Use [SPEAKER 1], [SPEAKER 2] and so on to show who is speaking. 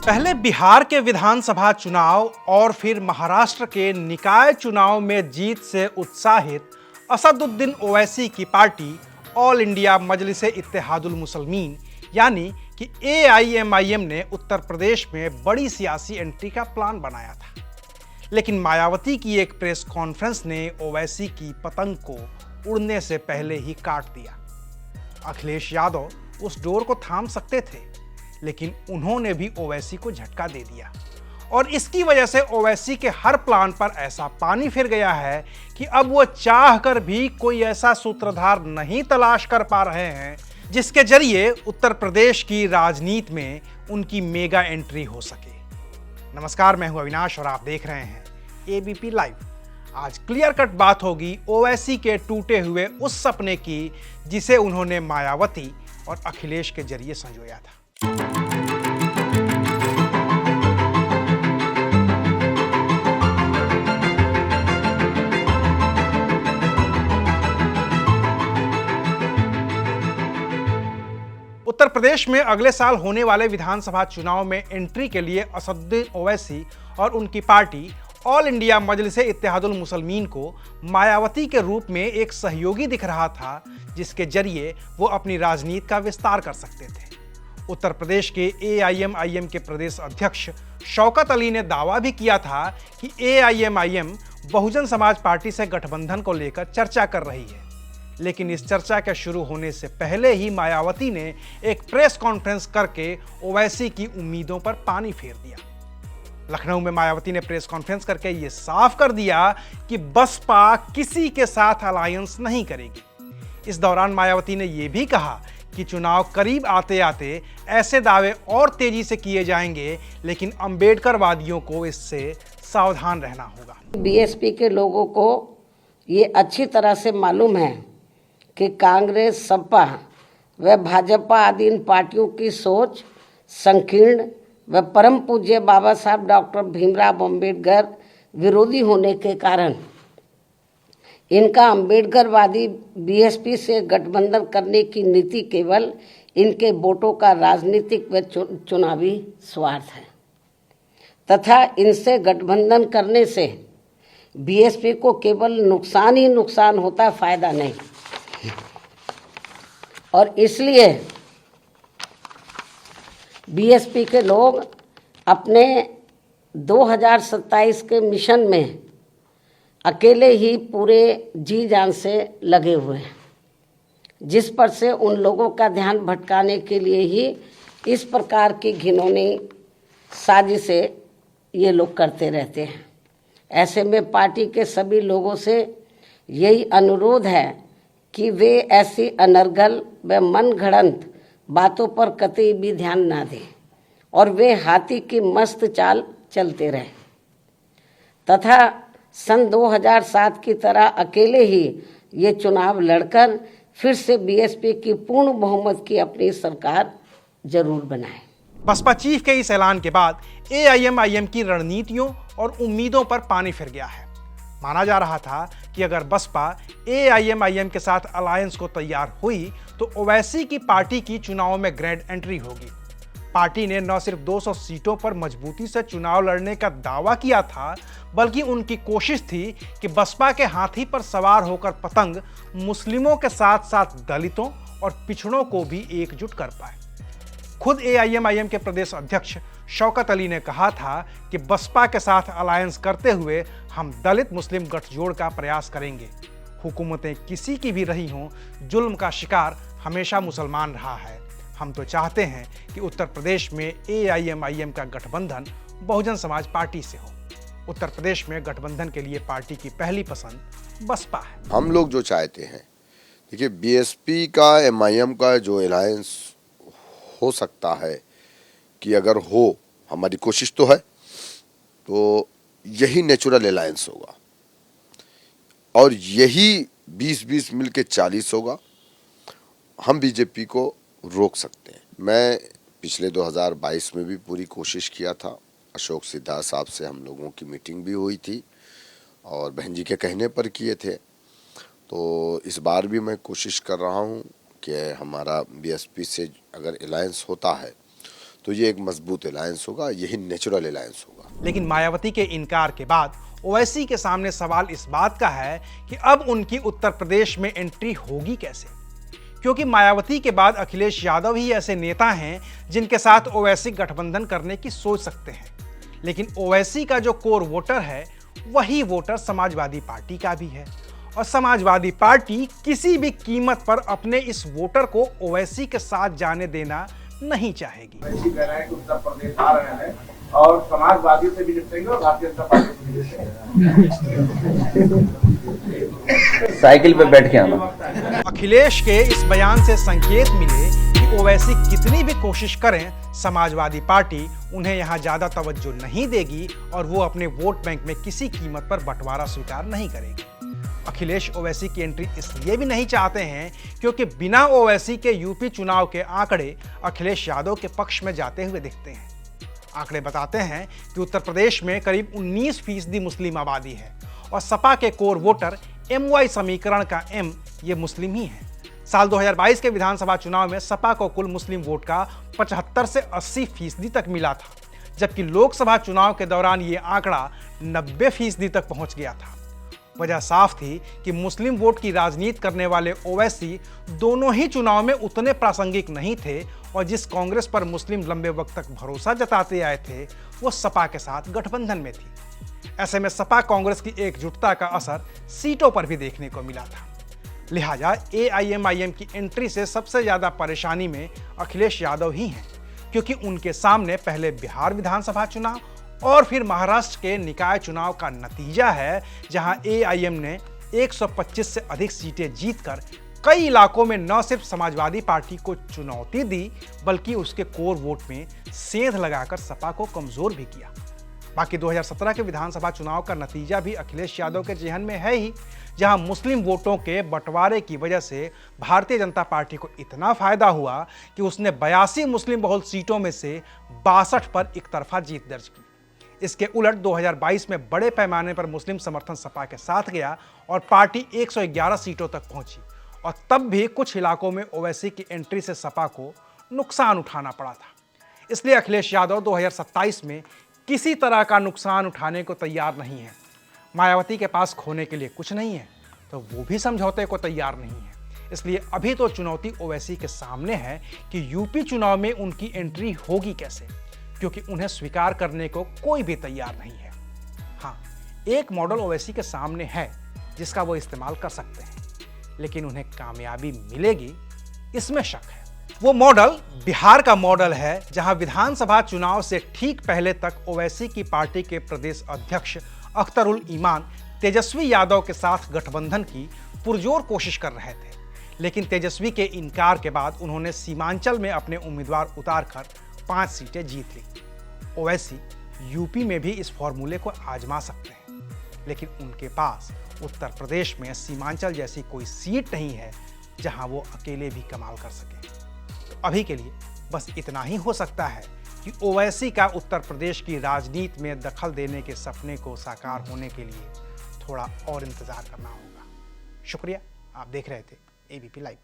[SPEAKER 1] पहले बिहार के विधानसभा चुनाव और फिर महाराष्ट्र के निकाय चुनाव में जीत से उत्साहित असदुद्दीन ओवैसी की पार्टी ऑल इंडिया मजलिस इत्तेहादुल मुसलमीन यानी कि एआईएमआईएम ने उत्तर प्रदेश में बड़ी सियासी एंट्री का प्लान बनाया था। लेकिन मायावती की एक प्रेस कॉन्फ्रेंस ने ओवैसी की पतंग को उड़ने से पहले ही काट दिया। अखिलेश यादव उस डोर को थाम सकते थे, लेकिन उन्होंने भी ओवैसी को झटका दे दिया और इसकी वजह से ओवैसी के हर प्लान पर ऐसा पानी फिर गया है कि अब वो चाहकर भी कोई ऐसा सूत्रधार नहीं तलाश कर पा रहे हैं जिसके जरिए उत्तर प्रदेश की राजनीति में उनकी मेगा एंट्री हो सके। नमस्कार, मैं हूं अविनाश और आप देख रहे हैं एबीपी लाइव। आज क्लियर कट बात होगी ओवैसी के टूटे हुए उस सपने की जिसे उन्होंने मायावती और अखिलेश के जरिए संजोया था। उत्तर प्रदेश में अगले साल होने वाले विधानसभा चुनाव में एंट्री के लिए असदुद्दीन ओवैसी और उनकी पार्टी ऑल इंडिया मजलिस इत्तेहादुल मुसलमीन को मायावती के रूप में एक सहयोगी दिख रहा था, जिसके जरिए वो अपनी राजनीति का विस्तार कर सकते थे। उत्तर प्रदेश के एआईएमआईएम के प्रदेश अध्यक्ष शौकत अली ने दावा भी किया था कि एआईएमआईएम बहुजन समाज पार्टी से गठबंधन को लेकर चर्चा कर रही है। लेकिन इस चर्चा के शुरू होने से पहले ही मायावती ने एक प्रेस कॉन्फ्रेंस करके ओवैसी की उम्मीदों पर पानी फेर दिया। लखनऊ में मायावती ने प्रेस कॉन्फ्रेंस करके ये साफ कर दिया कि बसपा किसी के साथ अलायंस नहीं करेगी। इस दौरान मायावती ने यह भी कहा कि चुनाव करीब आते आते ऐसे दावे और तेजी से किए जाएंगे, लेकिन अंबेडकरवादियों को इससे सावधान रहना होगा।
[SPEAKER 2] बीएसपी के लोगों को ये अच्छी तरह से मालूम है कि कांग्रेस, सपा व भाजपा आदि इन पार्टियों की सोच संकीर्ण व परम पूज्य बाबा साहब डॉक्टर भीमराव अम्बेडकर विरोधी होने के कारण इनका अम्बेडकरवादी बीएसपी से गठबंधन करने की नीति केवल इनके वोटों का राजनीतिक व चुनावी स्वार्थ है तथा इनसे गठबंधन करने से बीएसपी को केवल नुकसान ही नुकसान होता है, फायदा नहीं। और इसलिए बीएसपी के लोग अपने 2027 के मिशन में अकेले ही पूरे जी जान से लगे हुए हैं, जिस पर से उन लोगों का ध्यान भटकाने के लिए ही इस प्रकार की घिनौनी साजिशें ये लोग करते रहते हैं। ऐसे में पार्टी के सभी लोगों से यही अनुरोध है कि वे ऐसी अनर्गल व मनगढ़ंत बातों पर कतई भी ध्यान ना दें और वे हाथी की मस्त चाल चलते रहें तथा सन 2007 की तरह अकेले ही ये चुनाव लड़कर फिर से बीएसपी की पूर्ण बहुमत की अपनी सरकार जरूर बनाए।
[SPEAKER 1] बसपा चीफ के इस ऐलान के बाद एआईएमआईएम की रणनीतियों और उम्मीदों पर पानी फिर गया है। माना जा रहा था कि अगर बसपा एआईएमआईएम के साथ अलायंस को तैयार हुई तो ओवैसी की पार्टी की चुनाव में ग्रैंड एंट्री होगी। पार्टी ने न सिर्फ 200 सीटों पर मजबूती से चुनाव लड़ने का दावा किया था, बल्कि उनकी कोशिश थी कि बसपा के हाथी पर सवार होकर पतंग मुस्लिमों के साथ साथ दलितों और पिछड़ों को भी एकजुट कर पाए। खुद एआईएमआईएम के प्रदेश अध्यक्ष शौकत अली ने कहा था कि बसपा के साथ अलायंस करते हुए हम दलित मुस्लिम गठजोड़ का प्रयास करेंगे। हुकूमतें किसी की भी रही हों, जुल्म का शिकार हमेशा मुसलमान रहा है। हम तो चाहते हैं कि उत्तर प्रदेश में एआईएमआईएम का गठबंधन बहुजन समाज पार्टी से हो। उत्तर प्रदेश में गठबंधन के लिए पार्टी की पहली पसंद बसपा है।
[SPEAKER 3] हम लोग जो चाहते हैं, देखिए बीएसपी का एमआईएम का जो अलायंस हो सकता है कि अगर हो, हमारी कोशिश तो है, तो यही नेचुरल अलायंस होगा और यही 20-20 मिलके 40 होगा। हम बीजेपी को रोक सकते हैं। मैं पिछले 2022 में भी पूरी कोशिश किया था। अशोक सिद्धार्थ साहब से हम लोगों की मीटिंग भी हुई थी और बहन जी के कहने पर किए थे। तो इस बार भी मैं कोशिश कर रहा हूं कि हमारा बीएसपी से अगर अलायंस होता है तो ये एक मजबूत अलायंस होगा, यही नेचुरल अलायंस होगा।
[SPEAKER 1] लेकिन मायावती के इनकार के बाद ओवैसी के सामने सवाल इस बात का है कि अब उनकी उत्तर प्रदेश में एंट्री होगी कैसे, क्योंकि मायावती के बाद अखिलेश यादव ही ऐसे नेता हैं जिनके साथ ओवैसी गठबंधन करने की सोच सकते हैं। लेकिन ओवैसी का जो कोर वोटर है वही वोटर समाजवादी पार्टी का भी है, और समाजवादी पार्टी किसी भी कीमत पर अपने इस वोटर को ओवैसी के साथ जाने देना नहीं चाहेगी।
[SPEAKER 4] ऐसी कह रहे हैं कि उत्तर प्रदेश आ रहे हैं और समाजवादी से भी निपटेंगे और भारतीय जनता पार्टी से भी निपटेंगे।
[SPEAKER 5] साइकिल पे बैठ के आना।
[SPEAKER 1] अखिलेश के इस बयान से संकेत मिले कि ओवैसी कितनी भी कोशिश करें, समाजवादी पार्टी उन्हें यहां ज्यादा तवज्जो नहीं देगी और वो अपने वोट बैंक में किसी कीमत पर बंटवारा स्वीकार नहीं करेगी। अखिलेश ओवैसी की एंट्री इसलिए भी नहीं चाहते हैं क्योंकि बिना ओवैसी के यूपी चुनाव के आंकड़े अखिलेश यादव के पक्ष में जाते हुए दिखते हैं। आंकड़े बताते हैं कि उत्तर प्रदेश में करीब 19% मुस्लिम आबादी है और सपा के कोर वोटर MY समीकरण का M ये मुस्लिम ही है। साल 2022 के विधानसभा चुनाव में सपा को कुल मुस्लिम वोट का 75 से 80% तक मिला था, जबकि लोकसभा चुनाव के दौरान ये आंकड़ा 90% तक पहुंच गया था। वजह साफ थी कि मुस्लिम वोट की राजनीति करने वाले ओवैसी दोनों ही चुनाव में उतने प्रासंगिक नहीं थे और जिस कांग्रेस पर मुस्लिम लंबे वक्त तक भरोसा जताते आए थे वो सपा के साथ गठबंधन में थी। ऐसे में सपा कांग्रेस की एकजुटता का असर सीटों पर भी देखने को मिला था। लिहाजा AIMIM की एंट्री से सबसे ज्यादा परेशानी में अखिलेश यादव ही हैं, क्योंकि उनके सामने पहले बिहार विधानसभा चुनाव और फिर महाराष्ट्र के निकाय चुनाव का नतीजा है, जहां AIM ने 125 से अधिक सीटें जीतकर कई इलाकों में न सिर्फ समाजवादी पार्टी को चुनौती दी बल्कि उसके कोर वोट में सेंध लगाकर सपा को कमजोर भी किया। बाकी 2017 के विधानसभा चुनाव का नतीजा भी अखिलेश यादव के जेहन में है ही, जहां मुस्लिम वोटों के बंटवारे की वजह से भारतीय जनता पार्टी को इतना फायदा हुआ कि उसने 82 मुस्लिम बहुल सीटों में से 62 पर एकतरफा जीत दर्ज की। इसके उलट 2022 में बड़े पैमाने पर मुस्लिम समर्थन सपा के साथ गया और पार्टी 111 सीटों तक पहुंची, और तब भी कुछ इलाकों में ओवैसी की एंट्री से सपा को नुकसान उठाना पड़ा था। इसलिए अखिलेश यादव 2027 में किसी तरह का नुकसान उठाने को तैयार नहीं है। मायावती के पास खोने के लिए कुछ नहीं है तो वो भी समझौते को तैयार नहीं है। इसलिए अभी तो चुनौती ओवैसी के सामने है कि यूपी चुनाव में उनकी एंट्री होगी कैसे, क्योंकि उन्हें स्वीकार करने को कोई भी तैयार नहीं है। हाँ, एक मॉडल ओवैसी के सामने है जिसका वो इस्तेमाल कर सकते हैं, लेकिन उन्हें कामयाबी मिलेगी इसमें शक है। वो मॉडल बिहार का मॉडल है, जहां विधानसभा चुनाव से ठीक पहले तक ओवैसी की पार्टी के प्रदेश अध्यक्ष अख्तरुल ईमान तेजस्वी यादव के साथ गठबंधन की पुरजोर कोशिश कर रहे थे, लेकिन तेजस्वी के इनकार के बाद उन्होंने सीमांचल में अपने उम्मीदवार उतारकर 5 सीटें जीत ली। ओवैसी यूपी में भी इस फॉर्मूले को आजमा सकते हैं, लेकिन उनके पास उत्तर प्रदेश में सीमांचल जैसी कोई सीट नहीं है जहां वो अकेले भी कमाल कर सके। तो अभी के लिए बस इतना ही हो सकता है कि ओवैसी का उत्तर प्रदेश की राजनीति में दखल देने के सपने को साकार होने के लिए थोड़ा और इंतजार करना होगा। शुक्रिया, आप देख रहे थे ABP लाइव।